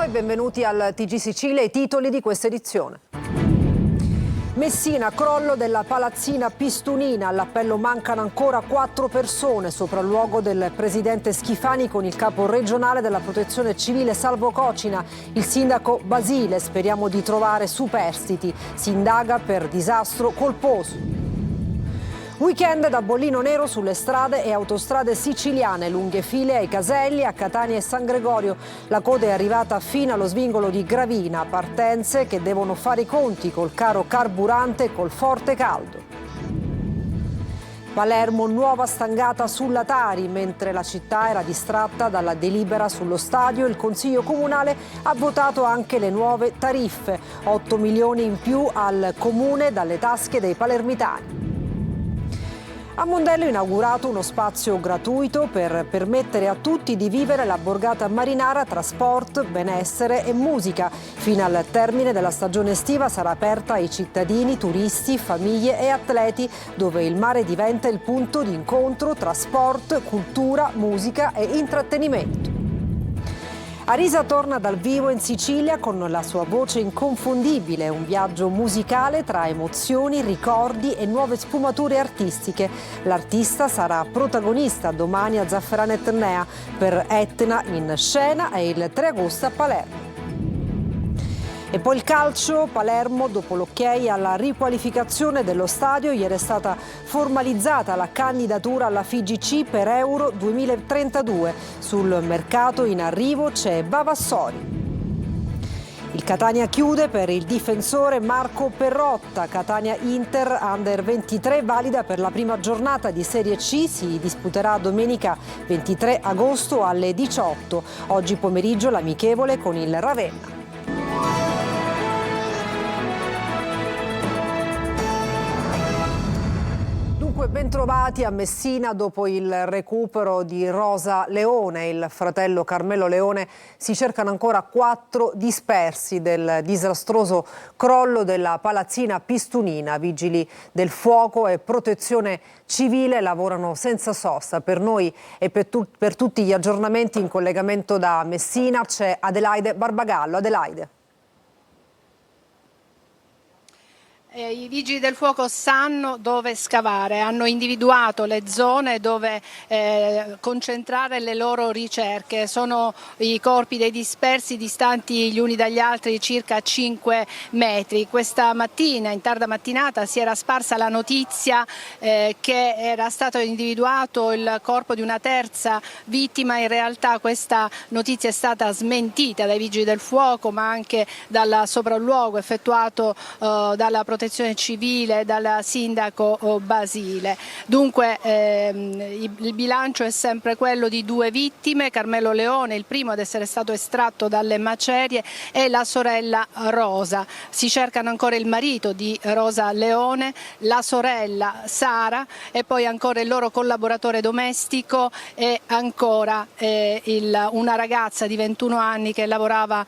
e benvenuti al TG Sicilia, i titoli di questa edizione. Messina, crollo della palazzina Pistunina, all'appello mancano ancora 4 persone, sopralluogo del presidente Schifani con il capo regionale della protezione civile Salvo Cocina, il sindaco Basile, speriamo di trovare superstiti, si indaga per disastro colposo. Weekend da bollino nero sulle strade e autostrade siciliane, lunghe file ai caselli a Catania e San Gregorio. La coda è arrivata fino allo svincolo di Gravina, partenze che devono fare i conti col caro carburante e col forte caldo. Palermo, nuova stangata sulla Tari, mentre la città era distratta dalla delibera sullo stadio, il Consiglio Comunale ha votato anche le nuove tariffe, 8 milioni in più al Comune dalle tasche dei palermitani. A Mondello è inaugurato uno spazio gratuito per permettere a tutti di vivere la borgata marinara tra sport, benessere e musica. Fino al termine della stagione estiva sarà aperta ai cittadini, turisti, famiglie e atleti, dove il mare diventa il punto di incontro tra sport, cultura, musica e intrattenimento. Arisa torna dal vivo in Sicilia con la sua voce inconfondibile, un viaggio musicale tra emozioni, ricordi e nuove sfumature artistiche. L'artista sarà protagonista domani a Zafferana Etnea, per Etna in scena e il 3 agosto a Palermo. E poi il calcio, Palermo, dopo l'ok alla riqualificazione dello stadio, ieri è stata formalizzata la candidatura alla FIGC per Euro 2032. Sul mercato in arrivo c'è Vavassori. Il Catania chiude per il difensore Marco Perrotta. Catania-Inter Under 23 valida per la prima giornata di Serie C, si disputerà domenica 23 agosto alle 18. Oggi pomeriggio l'amichevole con il Ravenna. Bentrovati a Messina dopo il recupero di Rosa Leone, il fratello Carmelo Leone. Si cercano ancora 4 dispersi del disastroso crollo della palazzina Pistunina. Vigili del fuoco e protezione civile lavorano senza sosta. Per noi e per tutti gli aggiornamenti in collegamento da Messina c'è Adelaide Barbagallo. Adelaide. I vigili del fuoco sanno dove scavare, hanno individuato le zone dove concentrare le loro ricerche. Sono i corpi dei dispersi distanti gli uni dagli altri circa 5 metri. Questa mattina, in tarda mattinata, si era sparsa la notizia che era stato individuato il corpo di una terza vittima. In realtà questa notizia è stata smentita dai vigili del fuoco, ma anche dal sopralluogo effettuato dalla protezione civile, dal sindaco Basile. Dunque il bilancio è sempre quello di 2 vittime, Carmelo Leone, il primo ad essere stato estratto dalle macerie, e la sorella Rosa. Si cercano ancora il marito di Rosa Leone, la sorella Sara e poi ancora il loro collaboratore domestico e ancora una ragazza di 21 anni che lavorava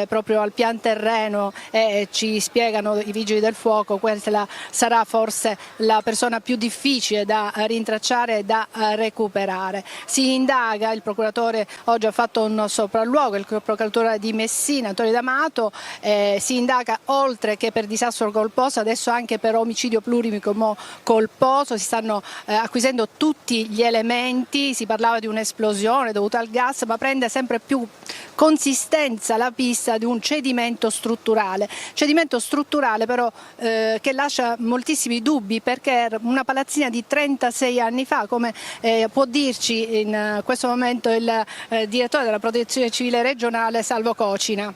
proprio al pian terreno, e ci spiegano i vigili del fuoco questa sarà forse la persona più difficile da rintracciare e da recuperare. Si indaga, il procuratore oggi ha fatto un sopralluogo, il procuratore di Messina Antonio D'Amato, si indaga oltre che per disastro colposo adesso anche per omicidio plurimo colposo. Si stanno acquisendo tutti gli elementi, si parlava di un'esplosione dovuta al gas, ma prende sempre più consistenza la pista di un cedimento strutturale però che lascia moltissimi dubbi, perché è una palazzina di 36 anni fa, come può dirci in questo momento il direttore della protezione civile regionale Salvo Cocina.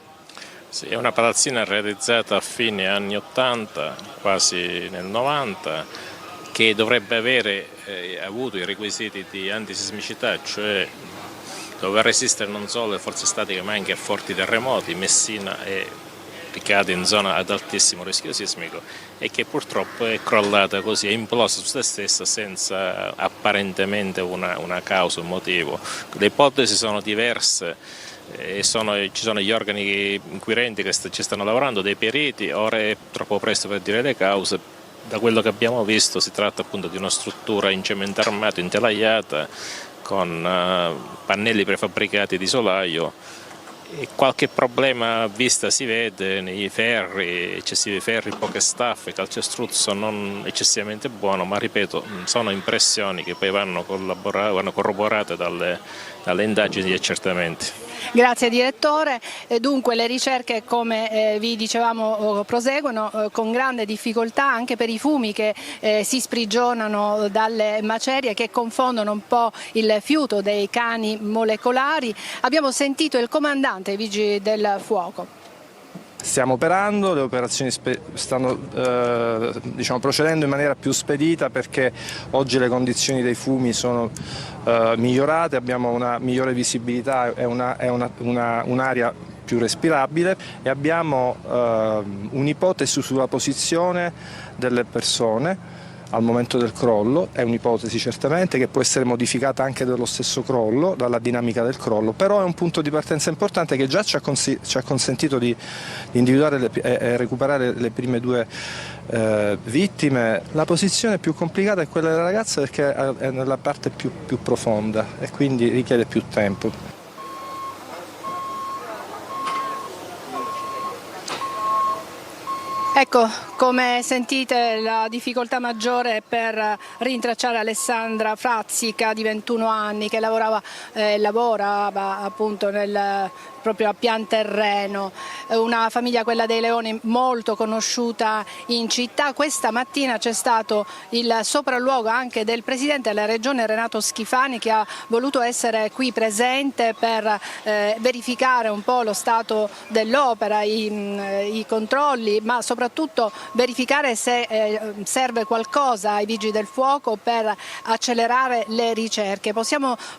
Sì, è una palazzina realizzata a fine anni 80, quasi nel 90, che dovrebbe avere avuto i requisiti di antisismicità, cioè doveva resistere non solo alle forze statiche ma anche a forti terremoti. Messina ricade in zona ad altissimo rischio sismico e che purtroppo è crollata così, è implosa su se stessa senza apparentemente una causa, un motivo. Le ipotesi sono diverse e ci sono gli organi inquirenti che ci stanno lavorando, dei periti. Ora è troppo presto per dire le cause. Da quello che abbiamo visto si tratta appunto di una struttura in cemento armato, intelagliata, con pannelli prefabbricati di solaio, e qualche problema a vista si vede nei ferri, eccessivi ferri, poche staffe, calcestruzzo non eccessivamente buono, ma ripeto, sono impressioni che poi vanno corroborate dalle indagini e gli accertamenti. Grazie direttore. Dunque le ricerche, come vi dicevamo, proseguono con grande difficoltà anche per i fumi che si sprigionano dalle macerie, che confondono un po' il fiuto dei cani molecolari. Abbiamo sentito il comandante dei Vigili del Fuoco. Stiamo operando, le operazioni stanno procedendo in maniera più spedita, perché oggi le condizioni dei fumi sono migliorate, abbiamo una migliore visibilità e un'aria più respirabile, e abbiamo un'ipotesi sulla posizione delle persone al momento del crollo. È un'ipotesi certamente che può essere modificata anche dallo stesso crollo, dalla dinamica del crollo, però è un punto di partenza importante che già ci ha consentito di individuare e recuperare le prime due vittime. La posizione più complicata è quella della ragazza, perché è nella parte più profonda e quindi richiede più tempo. Ecco, come sentite, la difficoltà maggiore è per rintracciare Alessandra Frazzica, di 21 anni, che lavorava appunto proprio a Pianterreno, una famiglia, quella dei Leoni, molto conosciuta in città. Questa mattina c'è stato il sopralluogo anche del Presidente della Regione Renato Schifani, che ha voluto essere qui presente per verificare un po' lo stato dell'opera, i controlli, ma soprattutto verificare se serve qualcosa ai Vigili del Fuoco per accelerare le ricerche.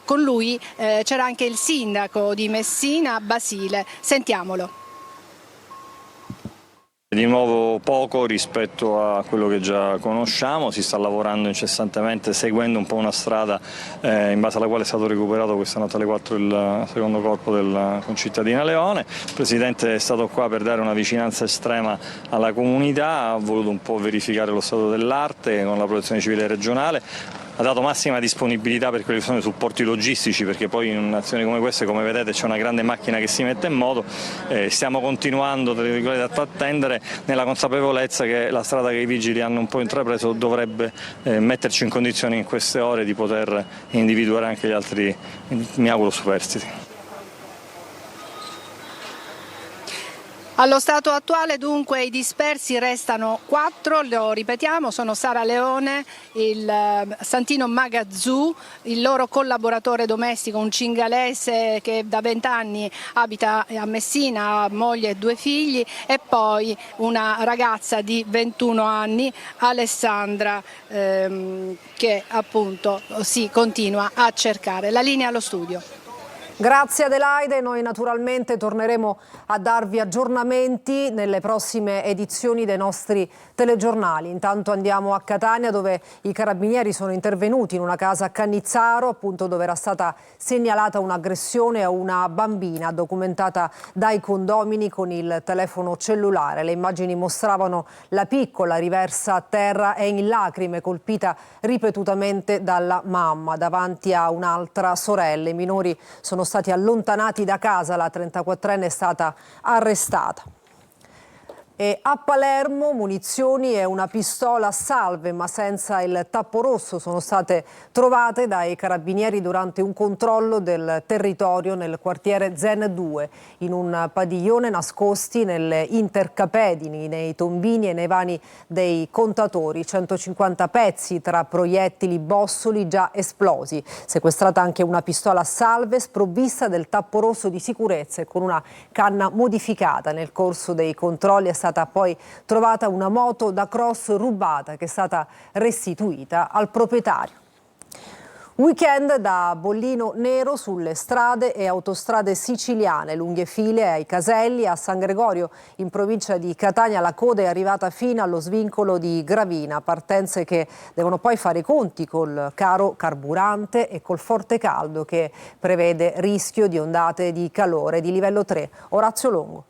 Con lui c'era anche il sindaco di Messina, Basile. Sentiamolo. Di nuovo poco rispetto a quello che già conosciamo, si sta lavorando incessantemente seguendo un po' una strada in base alla quale è stato recuperato questa notte alle 4 il secondo corpo del concittadina Leone. Il Presidente è stato qua per dare una vicinanza estrema alla comunità, ha voluto un po' verificare lo stato dell'arte con la Protezione Civile regionale. Ha dato massima disponibilità per quelli che sono i supporti logistici, perché poi in un'azione come questa, come vedete, c'è una grande macchina che si mette in moto. Stiamo continuando ad attendere, nella consapevolezza che la strada che i vigili hanno un po' intrapreso dovrebbe metterci in condizioni in queste ore di poter individuare anche gli altri, mi auguro, superstiti. Allo stato attuale dunque i dispersi restano 4, lo ripetiamo, sono Sara Leone, il Santino Magazzù, il loro collaboratore domestico, un cingalese che da 20 anni abita a Messina, ha moglie e 2 figli, e poi una ragazza di 21 anni, Alessandra, che appunto si continua a cercare. La linea allo studio. Grazie Adelaide, noi naturalmente torneremo a darvi aggiornamenti nelle prossime edizioni dei nostri telegiornali. Intanto andiamo a Catania, dove i carabinieri sono intervenuti in una casa a Cannizzaro, appunto dove era stata segnalata un'aggressione a una bambina documentata dai condomini con il telefono cellulare. Le immagini mostravano la piccola riversa a terra e in lacrime, colpita ripetutamente dalla mamma davanti a un'altra sorella. I minori sono stati allontanati da casa, la 34enne è stata arrestata. E a Palermo munizioni e una pistola a salve ma senza il tappo rosso sono state trovate dai carabinieri durante un controllo del territorio nel quartiere Zen 2, in un padiglione nascosti nelle intercapedini, nei tombini e nei vani dei contatori. 150 pezzi tra proiettili, bossoli già esplosi. Sequestrata anche una pistola a salve sprovvista del tappo rosso di sicurezza e con una canna modificata. Nel corso dei controlli è stata poi trovata una moto da cross rubata che è stata restituita al proprietario. Weekend da bollino nero sulle strade e autostrade siciliane, lunghe file ai caselli. A San Gregorio, in provincia di Catania, la coda è arrivata fino allo svincolo di Gravina, partenze che devono poi fare i conti col caro carburante e col forte caldo che prevede rischio di ondate di calore di livello 3. Orazio Longo.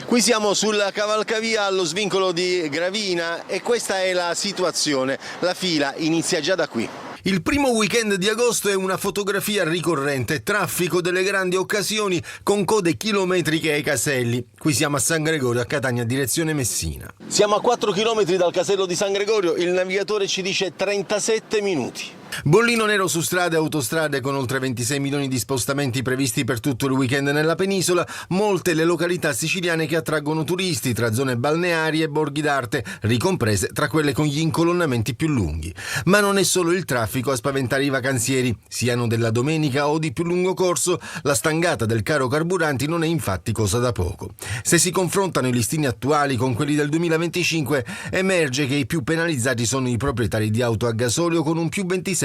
Qui siamo sulla cavalcavia allo svincolo di Gravina e questa è la situazione. La fila inizia già da qui. Il primo weekend di agosto è una fotografia ricorrente, traffico delle grandi occasioni con code chilometriche ai caselli. Qui siamo a San Gregorio, a Catania, direzione Messina. Siamo a 4 chilometri dal casello di San Gregorio, il navigatore ci dice 37 minuti. Bollino nero su strade e autostrade con oltre 26 milioni di spostamenti previsti per tutto il weekend nella penisola, molte le località siciliane che attraggono turisti tra zone balneari e borghi d'arte, ricomprese tra quelle con gli incolonnamenti più lunghi. Ma non è solo il traffico a spaventare i vacanzieri, siano della domenica o di più lungo corso, la stangata del caro carburanti non è infatti cosa da poco. Se si confrontano i listini attuali con quelli del 2025, emerge che i più penalizzati sono i proprietari di auto a gasolio con un più 26%.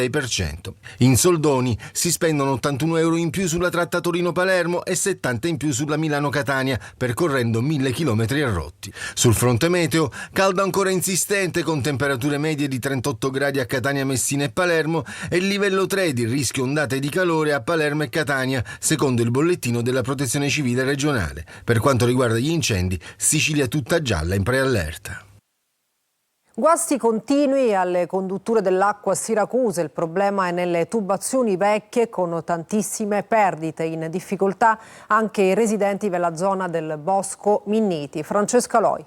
In soldoni si spendono 81 euro in più sulla tratta Torino-Palermo e 70 in più sulla Milano-Catania, percorrendo 1000 chilometri a rotti. Sul fronte meteo, caldo ancora insistente con temperature medie di 38 gradi a Catania, Messina e Palermo e il livello 3 di rischio ondate di calore a Palermo e Catania, secondo il bollettino della Protezione Civile regionale. Per quanto riguarda gli incendi, Sicilia tutta gialla in preallerta. Guasti continui alle condutture dell'acqua a Siracusa, il problema è nelle tubazioni vecchie con tantissime perdite, in difficoltà anche i residenti della zona del Bosco Minniti. Francesca Loi.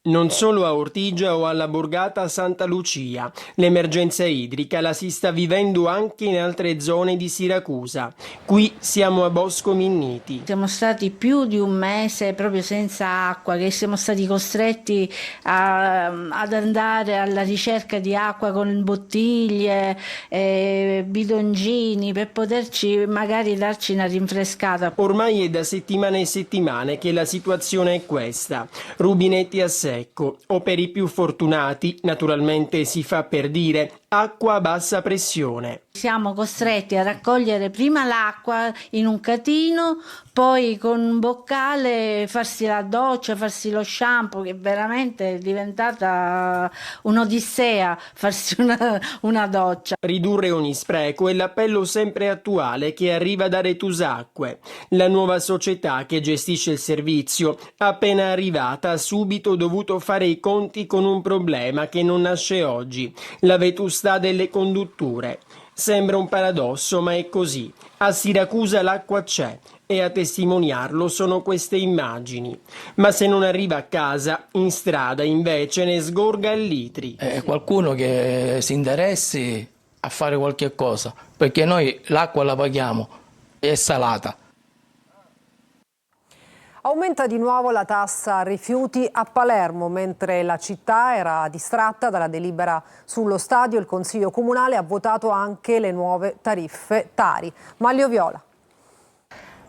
Non solo a Ortigia o alla borgata Santa Lucia, l'emergenza idrica la si sta vivendo anche in altre zone di Siracusa. Qui siamo a Bosco Minniti. Siamo stati più di un mese proprio senza acqua, che siamo stati costretti ad andare alla ricerca di acqua con bottiglie, bidoncini, per poterci magari darci una rinfrescata. Ormai è da settimane e settimane che la situazione è questa. Rubinetti a secco, o per i più fortunati, naturalmente si fa per dire, acqua a bassa pressione. Siamo costretti a raccogliere prima l'acqua in un catino, poi con un boccale farsi la doccia, farsi lo shampoo, che veramente è diventata un'odissea farsi una doccia. Ridurre ogni spreco è l'appello sempre attuale che arriva da Retusacque. La nuova società che gestisce il servizio, appena arrivata, ha subito dovuto fare i conti con un problema che non nasce oggi, la vetustà delle condutture. Sembra un paradosso, ma è così. A Siracusa l'acqua c'è e a testimoniarlo sono queste immagini. Ma se non arriva a casa, in strada invece ne sgorga a litri. Qualcuno che si interessi a fare qualche cosa, perché noi l'acqua la paghiamo, è salata. Aumenta di nuovo la tassa rifiuti a Palermo. Mentre la città era distratta dalla delibera sullo stadio, il Consiglio Comunale ha votato anche le nuove tariffe Tari. Maglio Viola.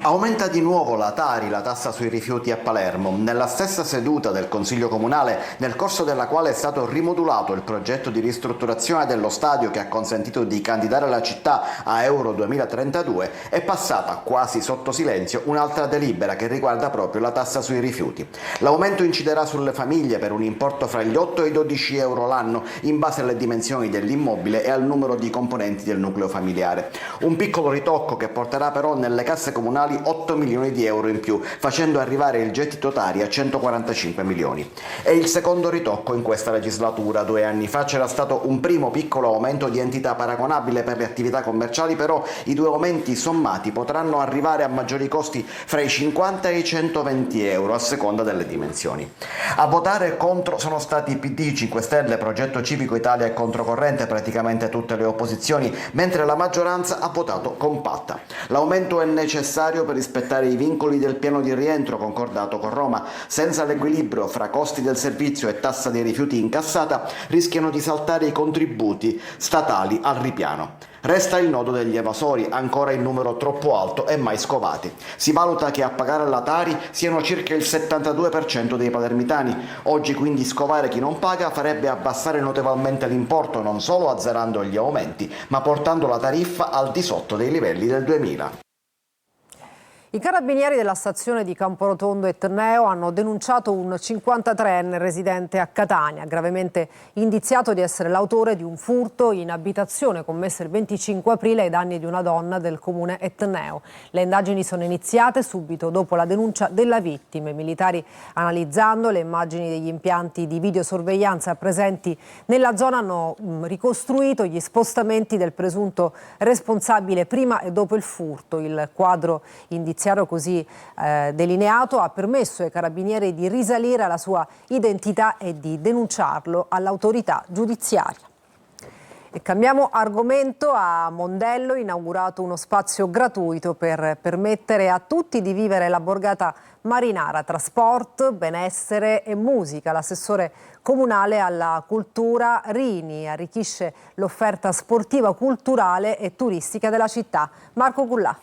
Aumenta di nuovo la Tari, la tassa sui rifiuti a Palermo. Nella stessa seduta del Consiglio Comunale, nel corso della quale è stato rimodulato il progetto di ristrutturazione dello stadio che ha consentito di candidare la città a Euro 2032, è passata quasi sotto silenzio un'altra delibera che riguarda proprio la tassa sui rifiuti. L'aumento inciderà sulle famiglie per un importo fra gli 8 e i 12 euro l'anno in base alle dimensioni dell'immobile e al numero di componenti del nucleo familiare. Un piccolo ritocco che porterà però nelle casse comunali 8 milioni di euro in più, facendo arrivare il gettito Tari a 145 milioni. È il secondo ritocco in questa legislatura. 2 anni fa c'era stato un primo piccolo aumento di entità paragonabile per le attività commerciali, però i 2 aumenti sommati potranno arrivare a maggiori costi fra i 50 e i 120 euro a seconda delle dimensioni. A votare contro sono stati PD, 5 Stelle, Progetto Civico Italia e Controcorrente, praticamente tutte le opposizioni, mentre la maggioranza ha votato compatta. L'aumento è necessario per rispettare i vincoli del piano di rientro concordato con Roma. Senza l'equilibrio fra costi del servizio e tassa dei rifiuti incassata rischiano di saltare i contributi statali al ripiano. Resta il nodo degli evasori, ancora in numero troppo alto e mai scovati. Si valuta che a pagare la Tari siano circa il 72% dei palermitani. Oggi quindi scovare chi non paga farebbe abbassare notevolmente l'importo, non solo azzerando gli aumenti, ma portando la tariffa al di sotto dei livelli del 2000. I carabinieri della stazione di Camporotondo Etneo hanno denunciato un 53enne residente a Catania, gravemente indiziato di essere l'autore di un furto in abitazione commesso il 25 aprile ai danni di una donna del comune Etneo. Le indagini sono iniziate subito dopo la denuncia della vittima. I militari, analizzando le immagini degli impianti di videosorveglianza presenti nella zona, hanno ricostruito gli spostamenti del presunto responsabile prima e dopo il furto. Il quadro indiziario così delineato ha permesso ai carabinieri di risalire alla sua identità e di denunciarlo all'autorità giudiziaria. E cambiamo argomento. A Mondello inaugurato uno spazio gratuito per permettere a tutti di vivere la borgata marinara tra sport, benessere e musica. L'assessore comunale alla cultura Rini arricchisce l'offerta sportiva, culturale e turistica della città. Marco Cullà.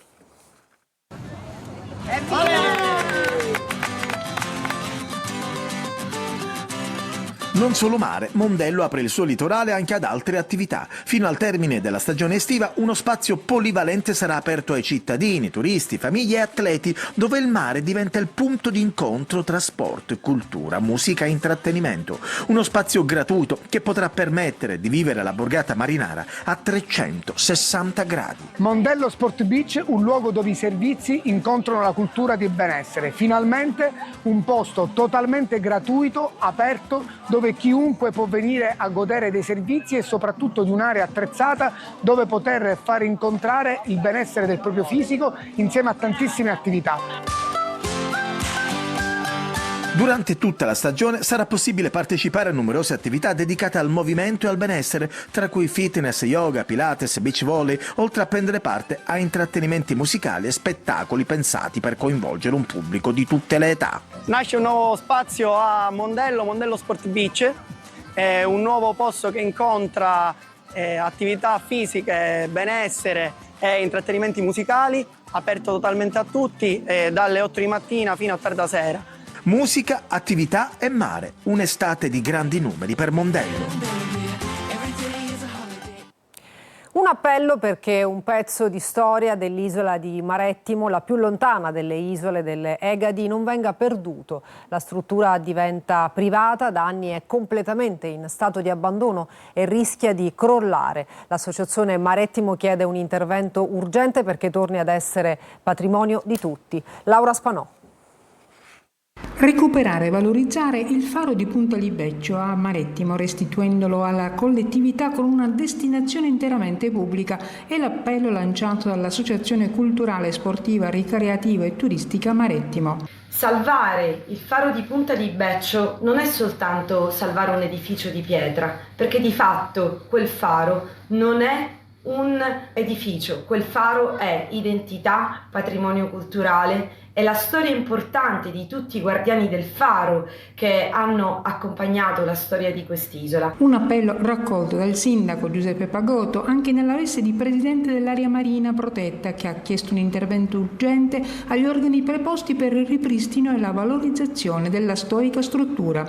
Non solo mare, Mondello apre il suo litorale anche ad altre attività. Fino al termine della stagione estiva uno spazio polivalente sarà aperto ai cittadini, turisti, famiglie e atleti, dove il mare diventa il punto di incontro tra sport, cultura, musica e intrattenimento. Uno spazio gratuito che potrà permettere di vivere la borgata marinara a 360 gradi. Mondello Sport Beach, un luogo dove i servizi incontrano la cultura di benessere. Finalmente un posto totalmente gratuito, aperto, dove chiunque può venire a godere dei servizi e soprattutto di un'area attrezzata dove poter far incontrare il benessere del proprio fisico insieme a tantissime attività. Durante tutta la stagione sarà possibile partecipare a numerose attività dedicate al movimento e al benessere, tra cui fitness, yoga, pilates, beach volley, oltre a prendere parte a intrattenimenti musicali e spettacoli pensati per coinvolgere un pubblico di tutte le età. Nasce un nuovo spazio a Mondello Sport Beach, è un nuovo posto che incontra attività fisiche, benessere e intrattenimenti musicali, aperto totalmente a tutti, dalle 8 di mattina fino a tarda sera. Musica, attività e mare, un'estate di grandi numeri per Mondello. Un appello perché un pezzo di storia dell'isola di Marettimo, la più lontana delle isole delle Egadi, non venga perduto. La struttura diventa privata, da anni è completamente in stato di abbandono e rischia di crollare. L'associazione Marettimo chiede un intervento urgente perché torni ad essere patrimonio di tutti. Laura Spanò. Recuperare e valorizzare il faro di Punta Libeccio a Marettimo, restituendolo alla collettività con una destinazione interamente pubblica, è l'appello lanciato dall'Associazione Culturale, Sportiva, Ricreativa e Turistica Marettimo. Salvare il faro di Punta Libeccio non è soltanto salvare un edificio di pietra, perché di fatto quel faro non è un edificio, quel faro è identità, patrimonio culturale, è la storia importante di tutti i guardiani del faro che hanno accompagnato la storia di quest'isola. Un appello raccolto dal sindaco Giuseppe Pagotto anche nella veste di presidente dell'area marina protetta, che ha chiesto un intervento urgente agli organi preposti per il ripristino e la valorizzazione della storica struttura.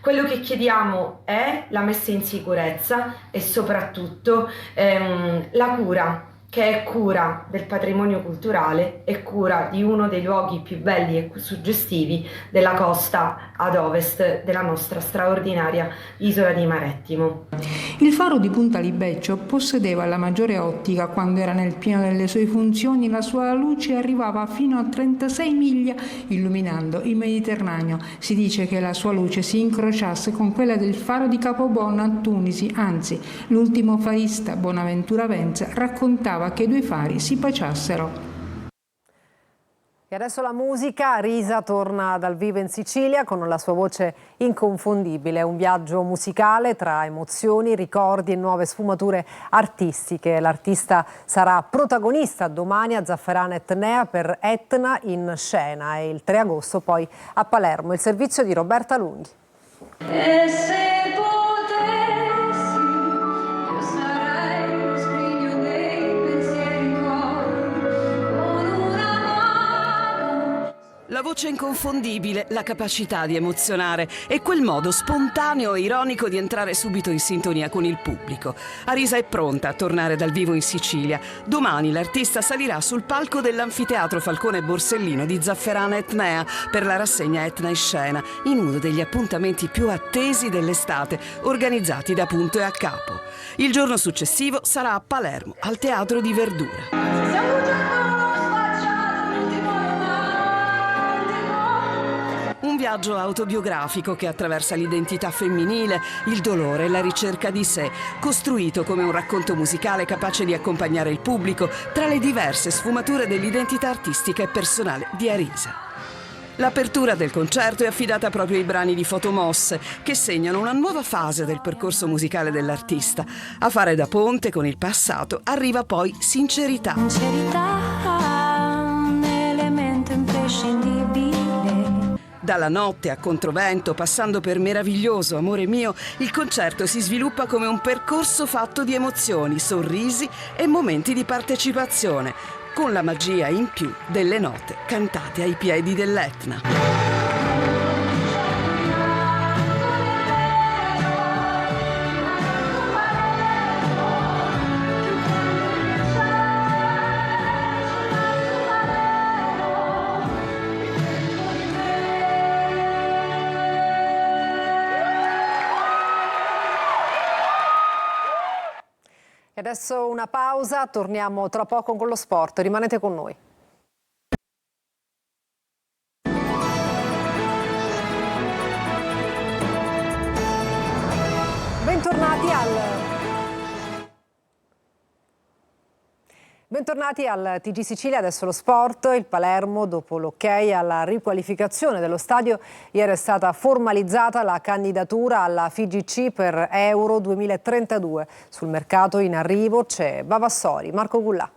Quello che chiediamo è la messa in sicurezza e soprattutto la cura, che è cura del patrimonio culturale e cura di uno dei luoghi più belli e suggestivi della costa ad ovest della nostra straordinaria isola di Marettimo. Il faro di Punta Libeccio possedeva la maggiore ottica quando era nel pieno delle sue funzioni. La sua luce arrivava fino a 36 miglia illuminando il Mediterraneo. Si dice che la sua luce si incrociasse con quella del faro di Capobon a Tunisi, anzi l'ultimo farista, Bonaventura Venza, raccontava che i due fari si baciassero. E adesso la musica. Risa torna dal vivo in Sicilia con la sua voce inconfondibile. Un viaggio musicale tra emozioni, ricordi e nuove sfumature artistiche. L'artista sarà protagonista domani a Zafferana Etnea per Etna in scena e il 3 agosto poi a Palermo. Il servizio di Roberta Lunghi. La voce inconfondibile, la capacità di emozionare e quel modo spontaneo e ironico di entrare subito in sintonia con il pubblico. Arisa è pronta a tornare dal vivo in Sicilia. Domani l'artista salirà sul palco dell'Anfiteatro Falcone Borsellino di Zafferana Etnea per la rassegna Etna in Scena, in uno degli appuntamenti più attesi dell'estate, organizzati da Punto e a Capo. Il giorno successivo sarà a Palermo, al Teatro di Verdura. Un viaggio autobiografico che attraversa l'identità femminile, il dolore e la ricerca di sé, costruito come un racconto musicale capace di accompagnare il pubblico tra le diverse sfumature dell'identità artistica e personale di Arisa. L'apertura del concerto è affidata proprio ai brani di Fotomosse, che segnano una nuova fase del percorso musicale dell'artista. A fare da ponte con il passato arriva poi Sincerità. Sincerità, un elemento imprescindibile. Dalla notte a Controvento, passando per Meraviglioso, Amore mio, il concerto si sviluppa come un percorso fatto di emozioni, sorrisi e momenti di partecipazione, con la magia in più delle note cantate ai piedi dell'Etna. Adesso una pausa, torniamo tra poco con lo sport, rimanete con noi. Bentornati al TG Sicilia, adesso lo sport. Il Palermo, dopo l'ok alla riqualificazione dello stadio, ieri è stata formalizzata la candidatura alla FIGC per Euro 2032. Sul mercato in arrivo c'è Vavassori. Marco Gullà.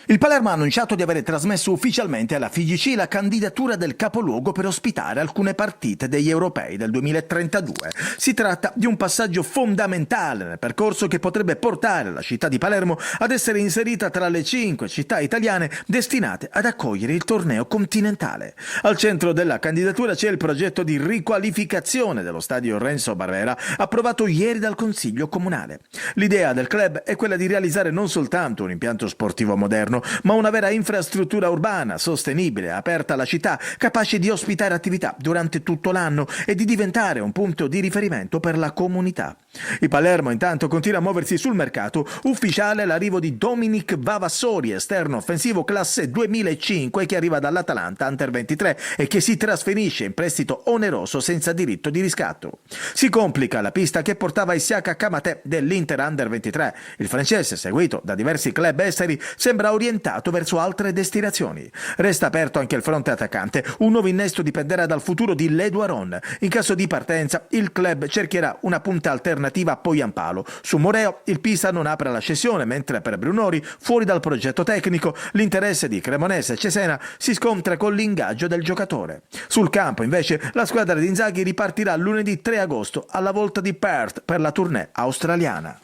Il Palermo ha annunciato di aver trasmesso ufficialmente alla FIGC la candidatura del capoluogo per ospitare alcune partite degli europei del 2032. Si tratta di un passaggio fondamentale nel percorso che potrebbe portare la città di Palermo ad essere inserita tra le 5 città italiane destinate ad accogliere il torneo continentale. Al centro della candidatura c'è il progetto di riqualificazione dello stadio Renzo Barbera, approvato ieri dal Consiglio Comunale. L'idea del club è quella di realizzare non soltanto un impianto sportivo moderno, ma una vera infrastruttura urbana, sostenibile, aperta alla città, capace di ospitare attività durante tutto l'anno e di diventare un punto di riferimento per la comunità. Il Palermo intanto continua a muoversi sul mercato. Ufficiale l'arrivo di Dominic Vavassori, esterno offensivo classe 2005 che arriva dall'Atalanta Under 23 e che si trasferisce in prestito oneroso senza diritto di riscatto. Si complica la pista che portava Isiaka Kamate dell'Inter Under 23. Il francese, seguito da diversi club esteri, sembra orientato verso altre destinazioni. Resta aperto anche il fronte attaccante. Un nuovo innesto dipenderà dal futuro di Ledu Aron. In caso di partenza, il club cercherà una punta alternativa a Poyampalo. Su Moreo, il Pisa non apre la cessione, mentre per Brunori, fuori dal progetto tecnico, l'interesse di Cremonese e Cesena si scontra con l'ingaggio del giocatore. Sul campo, invece, la squadra di Inzaghi ripartirà lunedì 3 agosto alla volta di Perth per la tournée australiana.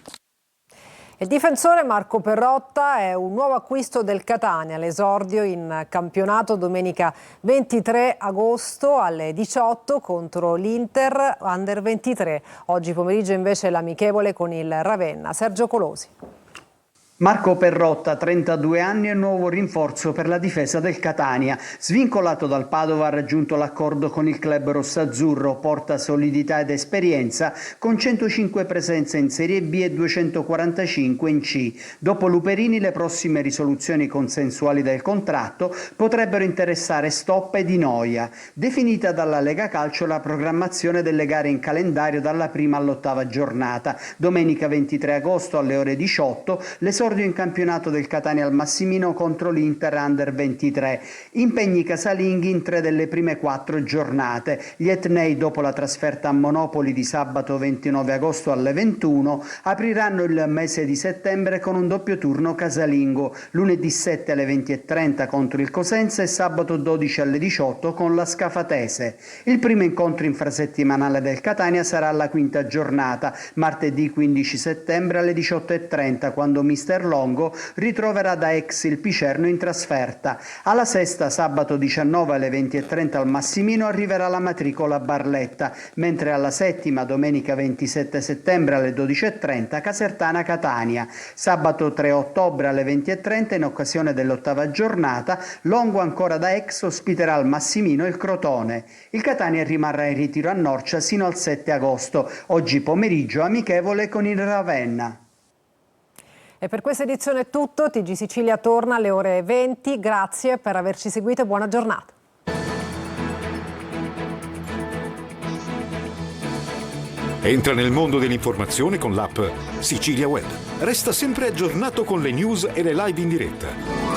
Il difensore Marco Perrotta è un nuovo acquisto del Catania, l'esordio in campionato domenica 23 agosto alle 18 contro l'Inter Under 23. Oggi pomeriggio invece l'amichevole con il Ravenna. Sergio Colosi. Marco Perrotta, 32 anni e nuovo rinforzo per la difesa del Catania. Svincolato dal Padova ha raggiunto l'accordo con il club rossazzurro, porta solidità ed esperienza con 105 presenze in Serie B e 245 in C. Dopo Luperini le prossime risoluzioni consensuali del contratto potrebbero interessare Stoppa e Di Noia. Definita dalla Lega Calcio la programmazione delle gare in calendario dalla prima all'8ª giornata. Domenica 23 agosto alle ore 18 l'esordio in campionato del Catania al Massimino contro l'Inter Under 23. Impegni casalinghi in 3 delle prime 4 giornate. Gli etnei, dopo la trasferta a Monopoli di sabato 29 agosto alle 21, apriranno il mese di settembre con un doppio turno casalingo, lunedì 7 alle 20:30 contro il Cosenza e sabato 12 alle 18 con la Scafatese. Il primo incontro infrasettimanale del Catania sarà alla 5ª giornata, martedì 15 settembre alle 18:30, quando mister Interlongo ritroverà da ex il Picerno in trasferta. Alla Sesta sabato 19 alle 20:30 al Massimino arriverà la matricola Barletta, mentre alla Settima domenica 27 settembre alle 12:30 Casertana Catania. Sabato 3 ottobre alle 20:30 in occasione dell'8ª giornata Longo ancora da ex ospiterà al Massimino il Crotone. Il Catania rimarrà in ritiro a Norcia sino al 7 agosto. Oggi pomeriggio amichevole con il Ravenna. E per questa edizione è tutto. TG Sicilia torna alle ore 20. Grazie per averci seguito e buona giornata. Entra nel mondo dell'informazione con l'app Sicilia Web. Resta sempre aggiornato con le news e le live in diretta.